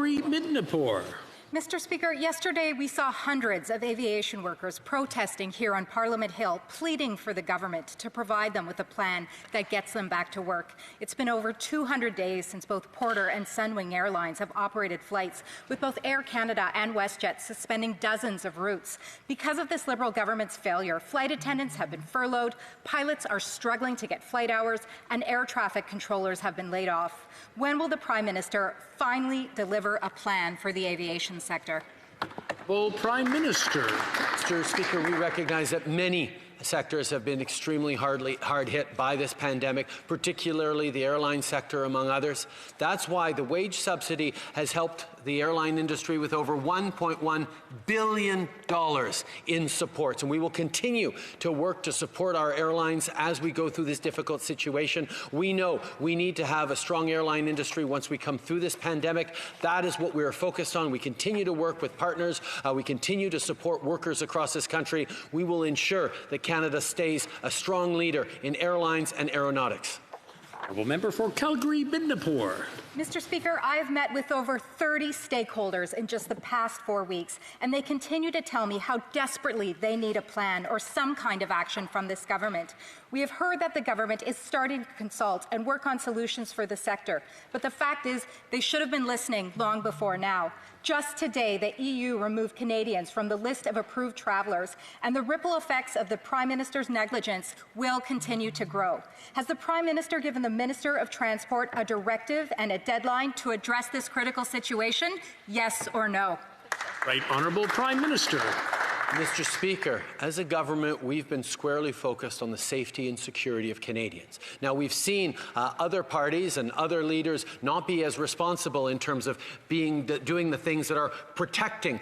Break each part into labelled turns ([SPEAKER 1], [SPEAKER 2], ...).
[SPEAKER 1] Calgary-Midnapore.
[SPEAKER 2] Mr. Speaker, yesterday we saw hundreds of aviation workers protesting here on Parliament Hill, pleading for the government to provide them with a plan that gets them back to work. It's been over 200 days since both Porter and Sunwing Airlines have operated flights, with both Air Canada and WestJet suspending dozens of routes. Because of this Liberal government's failure, flight attendants have been furloughed, pilots are struggling to get flight hours, and air traffic controllers have been laid off. When will the Prime Minister finally deliver a plan for the aviation sector?
[SPEAKER 1] Well, Prime Minister.
[SPEAKER 3] Mr. Speaker, we recognize that many sectors have been extremely hard hit by this pandemic, particularly the airline sector, among others. That's why the wage subsidy has helped the airline industry with over $1.1 billion in supports. And we will continue to work to support our airlines as we go through this difficult situation. We know we need to have a strong airline industry once we come through this pandemic. That is what we are focused on. We continue to work with partners. We continue to support workers across this country. We will ensure that Canada stays a strong leader in airlines and aeronautics.
[SPEAKER 1] Honourable member for Calgary-Midnapore.
[SPEAKER 2] Mr. Speaker, I have met with over 30 stakeholders in just the past 4 weeks, and they continue to tell me how desperately they need a plan or some kind of action from this government. We have heard that the government is starting to consult and work on solutions for the sector, but the fact is they should have been listening long before now. Just today, the EU removed Canadians from the list of approved travellers, and the ripple effects of the Prime Minister's negligence will continue to grow. Has the Prime Minister given the Minister of Transport a directive and a deadline to address this critical situation? Yes or no?
[SPEAKER 1] Right Honourable Prime Minister.
[SPEAKER 3] Mr. Speaker, as a government, we've been squarely focused on the safety and security of Canadians. Now, we've seen other parties and other leaders not be as responsible in terms of doing the things that are protecting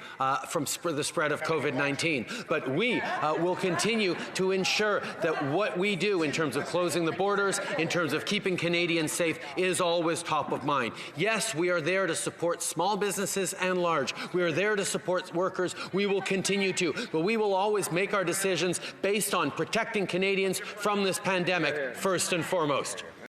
[SPEAKER 3] from the spread of COVID-19. But we will continue to ensure that what we do in terms of closing the borders, in terms of keeping Canadians safe, is always top of mind. Yes, we are there to support small businesses and large. We are there to support workers. We will continue to. But we will always make our decisions based on protecting Canadians from this pandemic first and foremost.